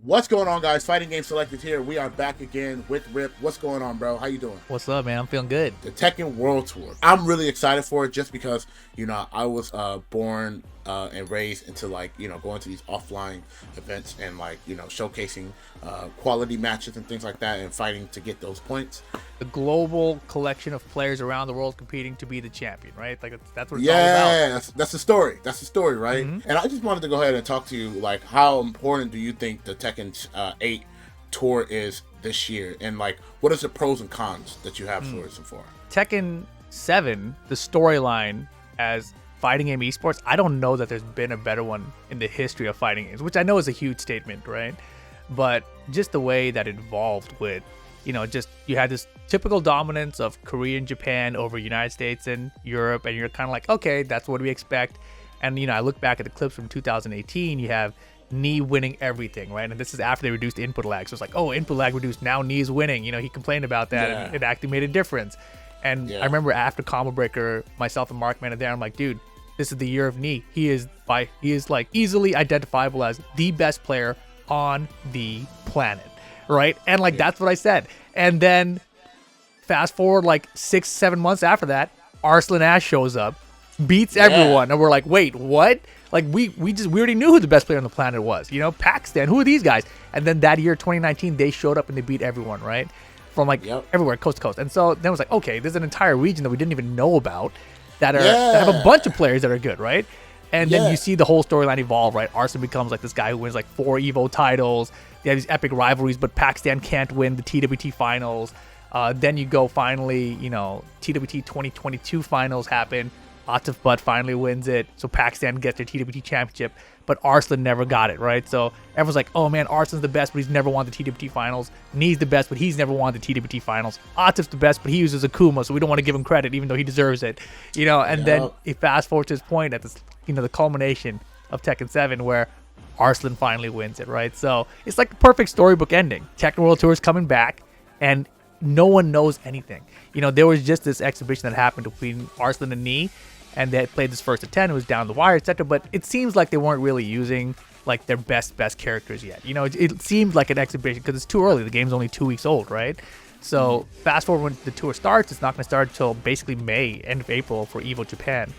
What's going on, guys? Fighting Game Selected here. We are back again with Rip. What's going on, bro? How you doing? What's up, man? I'm feeling good. The Tekken World Tour. I'm really excited for it just because, I was born and raised into, going to these offline events and, showcasing quality matches and things like that and fighting to get those points. The global collection of players around the world competing to be the champion, right? Like, that's what it's all about. Yeah, that's the story. That's the story, right? Mm-hmm. And I just wanted to go ahead and talk to you, how important do you think the Tekken 8 tour is this year? And, what is the pros and cons that you have for it so far? Tekken 7, the storyline as fighting game esports, I don't know that there's been a better one in the history of fighting games, which I know is a huge statement, right? But just the way that it evolved with, you had this typical dominance of Korea and Japan over United States and Europe, and you're kind of like, okay, that's what we expect. And, I look back at the clips from 2018, you have Knee winning everything, right? And this is after they reduced input lag. So it's like, oh, input lag reduced, now Knee's winning. He complained about that, and it actually made a difference. And I remember after Combo Breaker, myself and Mark Man there, I'm like, dude, this is the year of Knee. He is easily identifiable as the best player on the planet, right? And that's what I said. And then fast forward 6-7 months after that, Arslan Ash shows up, beats everyone, and we're like, wait, what? We already knew who the best player on the planet was. Pakistan, who are these guys? And then that year, 2019, they showed up and they beat everyone, right? From everywhere, coast to coast. And so then it was like, okay, there's an entire region that we didn't even know about that have a bunch of players that are good, right? And then you see the whole storyline evolve, right? Arslan becomes this guy who wins 4 EVO titles. They have these epic rivalries, but Pakistan can't win the TWT finals. Then you go finally, TWT 2022 finals happen. Atif finally wins it, so Pakistan gets their TWT championship, but Arslan never got it, right? So everyone's like, oh man, Arslan's the best, but he's never won the TWT finals. Knee's the best, but he's never won the TWT finals. Atif's the best, but he uses Akuma, so we don't want to give him credit, even though he deserves it, And then it fast forward to this point at this, the culmination of Tekken 7, where Arslan finally wins it, right? So it's like the perfect storybook ending. Tekken World Tour is coming back, and no one knows anything. There was just this exhibition that happened between Arslan and Knee, and they played this first at 10, it was down the wire, etc. But it seems like they weren't really using their best characters yet. It seemed like an exhibition because it's too early. The game's only 2 weeks old, right? So fast forward when the tour starts, it's not going to start until basically May, end of April for EVO Japan.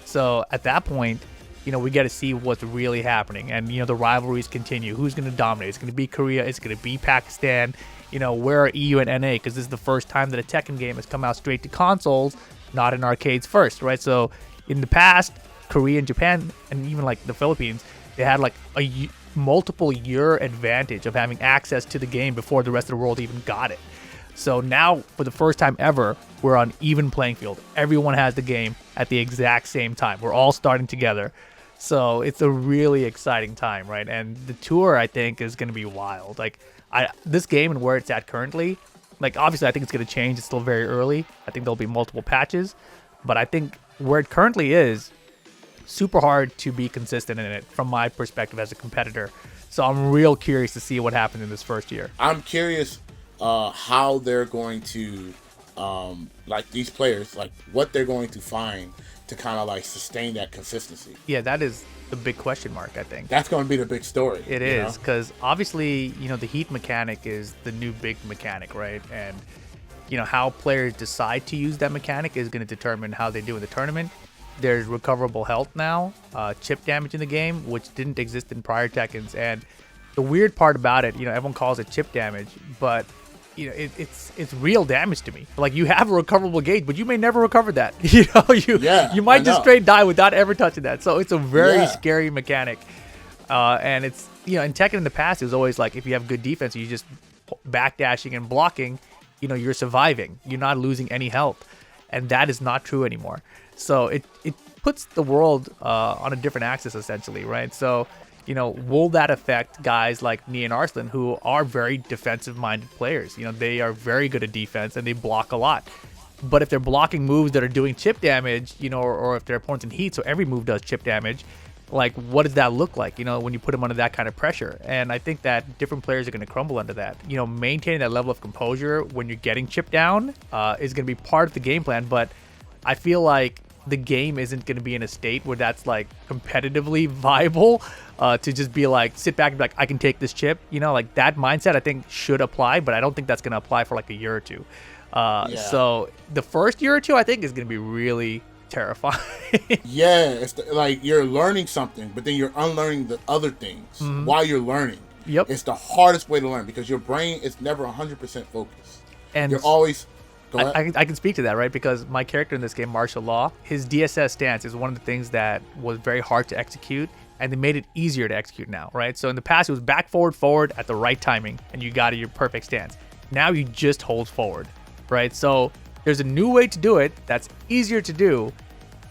So at that point, we get to see what's really happening, and the rivalries continue. Who's going to dominate? It's going to be Korea. It's going to be Pakistan. Where are EU and NA? Because this is the first time that a Tekken game has come out straight to consoles, not in arcades first, right? So in the past, Korea and Japan, and even the Philippines, they had a multiple year advantage of having access to the game before the rest of the world even got it. So now, for the first time ever, we're on even playing field. Everyone has the game at the exact same time. We're all starting together. So it's a really exciting time, right? And the tour, I think, is going to be wild. This game and where it's at currently, obviously I think it's going to change. It's still very early. I think there'll be multiple patches. But I think where it currently is, super hard to be consistent in it from my perspective as a competitor. So I'm real curious to see what happens in this first year. I'm curious how they're going to, these players, what they're going to find to kind of sustain that consistency. Yeah, that is the big question mark, I think. That's going to be the big story. It is, because obviously, the heat mechanic is the new big mechanic, right? And how players decide to use that mechanic is going to determine how they do in the tournament. There's recoverable health now, chip damage in the game, which didn't exist in prior Tekkens. And the weird part about it, everyone calls it chip damage, but it's real damage to me. You have a recoverable gauge, but you may never recover that. You might just straight die without ever touching that. So it's a very scary mechanic. And it's in Tekken in the past, it was always if you have good defense, you just backdashing and blocking, you're surviving. You're not losing any health. And that is not true anymore. So it puts the world on a different axis, essentially, right? So, will that affect guys like Knee and Arslan, who are very defensive-minded players? They are very good at defense, and they block a lot. But if they're blocking moves that are doing chip damage, or if their opponent's in heat, so every move does chip damage, what does that look like, when you put them under that kind of pressure? And I think that different players are going to crumble under that. Maintaining that level of composure when you're getting chipped down is going to be part of the game plan. But I feel like the game isn't going to be in a state where that's like competitively viable to just be like sit back and be like, I can take this chip, you know, like that mindset I think should apply, but I don't think that's going to apply for like a year or two. So the first year or two I think is going to be really terrifying. Yeah, it's like you're learning something, but then you're unlearning the other things while you're learning. Yep. It's the hardest way to learn because your brain is never 100% focused. And you're always... I can speak to that, right? Because my character in this game, Martial Law, his DSS stance is one of the things that was very hard to execute, and they made it easier to execute now, right? So in the past, it was back, forward at the right timing, and you got your perfect stance. Now you just hold forward, right? So there's a new way to do it that's easier to do,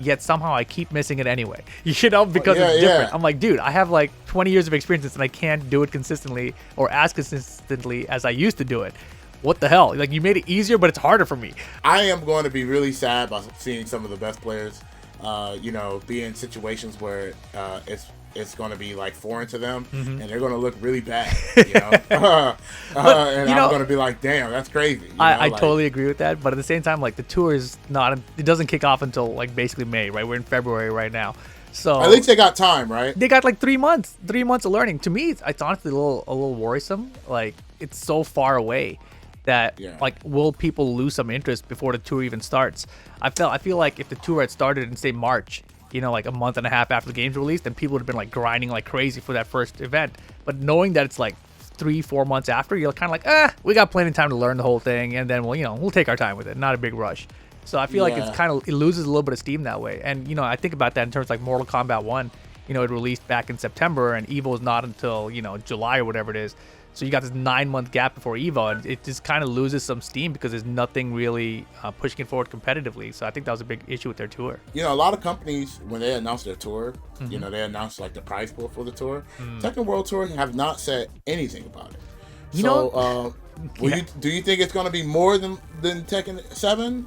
yet somehow I keep missing it anyway, you know, because it's different. I'm like, dude, I have like 20 years of experience and I can't do it consistently or as consistently as I used to do it. What the hell? Like, you made it easier, but it's harder for me. I am going to be really sad by seeing some of the best players, you know, be in situations where it's going to be like foreign to them, and they're going to look really bad, you know. And I'm going to be like, damn, that's crazy. I totally agree with that, but at the same time, like the tour is not, it doesn't kick off until like basically May, right? We're in February right now. So at least they got time, right? They got like 3 months of learning. To me, it's honestly a little worrisome. Like, it's so far away that like, will people lose some interest before the tour even starts? I feel like if the tour had started in say March, you know, like a month and a half after the game's released, then people would have been like grinding like crazy for that first event. But knowing that it's like 3-4 months after, you're kind of like, we got plenty of time to learn the whole thing, and then we'll take our time with it. Not a big rush. So I feel like it loses a little bit of steam that way. And, you know, I think about that in terms of like Mortal Kombat 1, you know, it released back in September and EVO is not until, you know, July or whatever it is. So you got this 9-month gap before EVO, and it just kind of loses some steam because there's nothing really pushing it forward competitively. So I think that was a big issue with their tour. You know, a lot of companies, when they announce their tour, you know, they announce like the prize pool for the tour. Tekken World Tour have not said anything about it. You know, do you think it's going to be more than Tekken 7,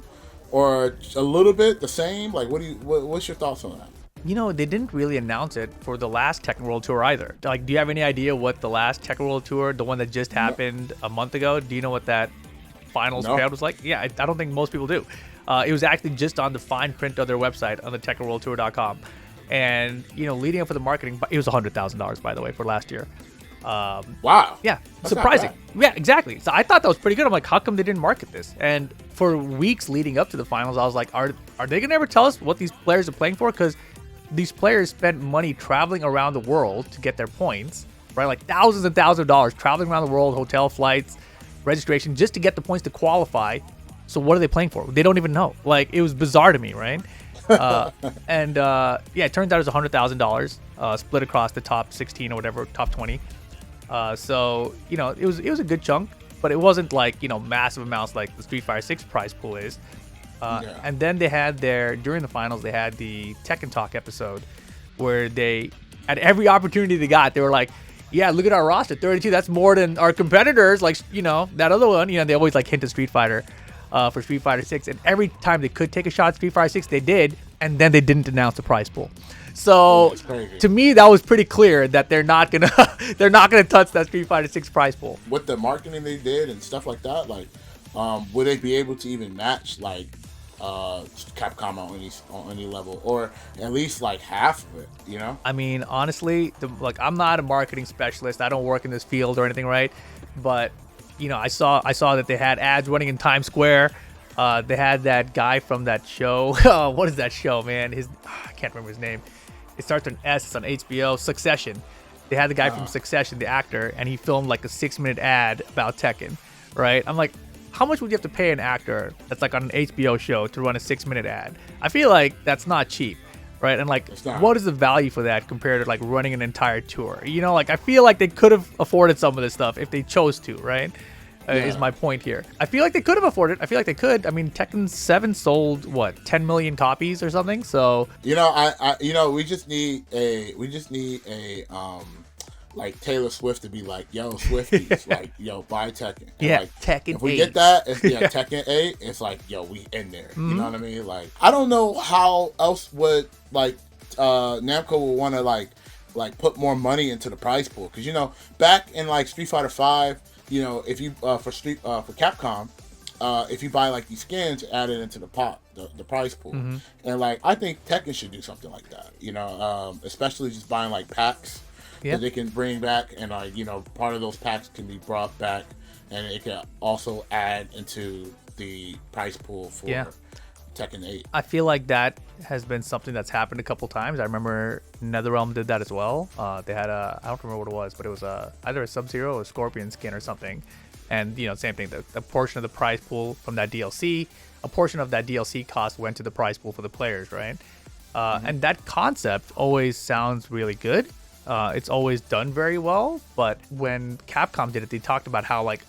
or a little bit the same? Like, what's your thoughts on that? You know, they didn't really announce it for the last Tekken World Tour either. Like, do you have any idea what the last Tekken World Tour, the one that just happened a month ago, do you know what that finals crowd was like? Yeah, I don't think most people do. It was actually just on the fine print of their website on the TekkenWorldTour.com. And, you know, leading up for the marketing, it was $100,000, by the way, for last year. Wow. Yeah, that's surprising. Yeah, exactly. So I thought that was pretty good. I'm like, how come they didn't market this? And for weeks leading up to the finals, I was like, are they going to ever tell us what these players are playing for? Because these players spent money traveling around the world to get their points, right? Like thousands and thousands of dollars traveling around the world, hotel flights, registration, just to get the points to qualify. So what are they playing for? They don't even know. Like, it was bizarre to me, right? It turns out it was $100,000 split across the top 16 or whatever, top 20. So, you know, it was a good chunk, but it wasn't like, you know, massive amounts like the Street Fighter 6 prize pool is. And then they had during the finals, they had the Tekken Talk episode where they, at every opportunity they got, they were like, yeah, look at our roster, 32, that's more than our competitors, like, you know, that other one, you know, they always like hint at Street Fighter for Street Fighter 6, and every time they could take a shot at Street Fighter 6, they did, and then they didn't announce the prize pool. So to me, that was pretty clear that they're not gonna touch that Street Fighter 6 prize pool. With the marketing they did and stuff like that, like, would they be able to even match like Capcom on any level, or at least like half of it, you know? I mean, honestly, I'm not a marketing specialist. I don't work in this field or anything, right? But, you know, I saw that they had ads running in Times Square. They had that guy from that show. What is that show, man? I can't remember his name. It starts with an S. It's on HBO. Succession. They had the guy from Succession, the actor, and he filmed like a 6-minute ad about Tekken, right? I'm like, how much would you have to pay an actor that's like on an HBO show to run a 6-minute ad? I feel like that's not cheap, right? And like, what is the value for that compared to like running an entire tour? You know, like, I feel like they could have afforded some of this stuff if they chose to, right? Is my point here. I feel like they could have afforded it. I feel like they could. I mean, Tekken 7 sold what, 10 million copies or something. So, you know, we just need a like Taylor Swift to be like, yo, Swifties, like, yo, buy Tekken. And like, Tekken 8. If we get that, it's Tekken 8. It's like, yo, we in there. You know what I mean? Like, I don't know how else would like Namco would want to like put more money into the prize pool, because, you know, back in like Street Fighter 5, you know, if you for Capcom, if you buy like these skins, add it into the pot, the prize pool. And like I think Tekken should do something like that. You know, especially just buying like packs that they can bring back, and like you know, part of those packs can be brought back, and it can also add into the prize pool for Tekken 8. I feel like that has been something that's happened a couple times. I remember NetherRealm did that as well. They had I don't remember what it was, but it was either a Sub-Zero or a Scorpion skin or something. And, you know, same thing. The portion of the prize pool from that DLC, a portion of that DLC cost went to the prize pool for the players, right? And that concept always sounds really good. It's always done very well. But when Capcom did it, they talked about how, like,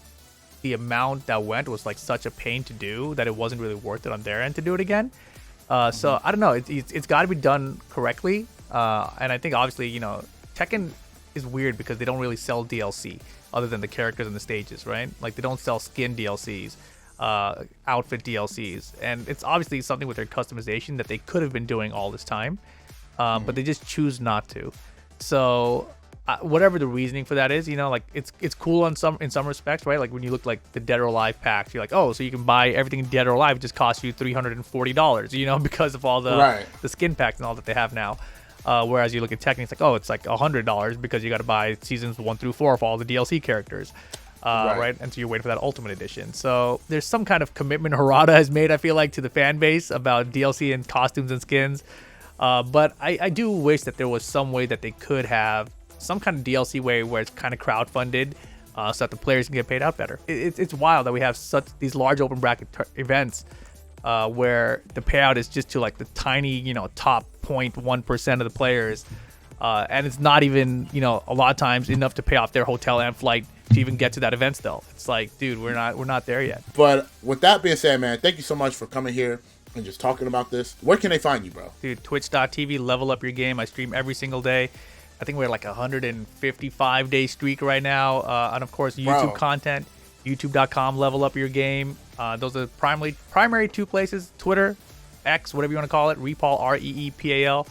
the amount that went was, like, such a pain to do that it wasn't really worth it on their end to do it again. So, I don't know. It's got to be done correctly. And I think, obviously, you know, Tekken is weird because they don't really sell DLC other than the characters and the stages, right? Like, they don't sell skin DLCs, outfit DLCs. And it's obviously something with their customization that they could have been doing all this time, but they just choose not to. So, whatever the reasoning for that is, you know, like, it's cool in some respects, right? Like, when you look like the Dead or Alive packs, you're like, oh, so you can buy everything in Dead or Alive, it just costs you $340, you know, because of all the skin packs and all that they have now. Whereas you look at Tekken, it's like, oh, it's like $100 because you got to buy seasons 1 through 4 for all the DLC characters, right? And so you're waiting for that Ultimate Edition. So there's some kind of commitment Harada has made, I feel like, to the fan base about DLC and costumes and skins. But I do wish that there was some way that they could have some kind of DLC way where it's kind of crowdfunded, so that the players can get paid out better. It's wild that we have such these large open bracket events where the payout is just to like the tiny, you know, top 0.1% of the players, and it's not even, you know, a lot of times enough to pay off their hotel and flight to even get to that event still. It's like, dude, we're not there yet. But with that being said, man, thank you so much for coming here and just talking about this. Where can they find you, bro? Dude, twitch.tv, level up your game. I stream every single day. I think we're like 155-day streak right now. And of course, YouTube content, youtube.com, level up your game. Those are the primary two places, Twitter, X, whatever you want to call it, Reepal, Reepal.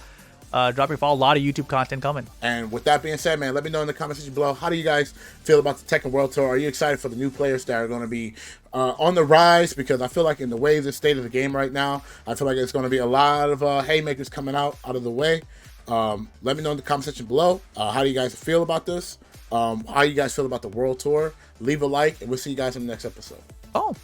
Drop your follow. A lot of YouTube content coming. And with that being said, man, let me know in the comment section below, how do you guys feel about the Tekken World Tour? Are you excited for the new players that are going to be on the rise? Because I feel like in the way the state of the game right now, I feel like it's going to be a lot of haymakers coming out of the way. Let me know in the comment section below. How do you guys feel about this? How you guys feel about the World Tour? Leave a like, and we'll see you guys in the next episode. Oh.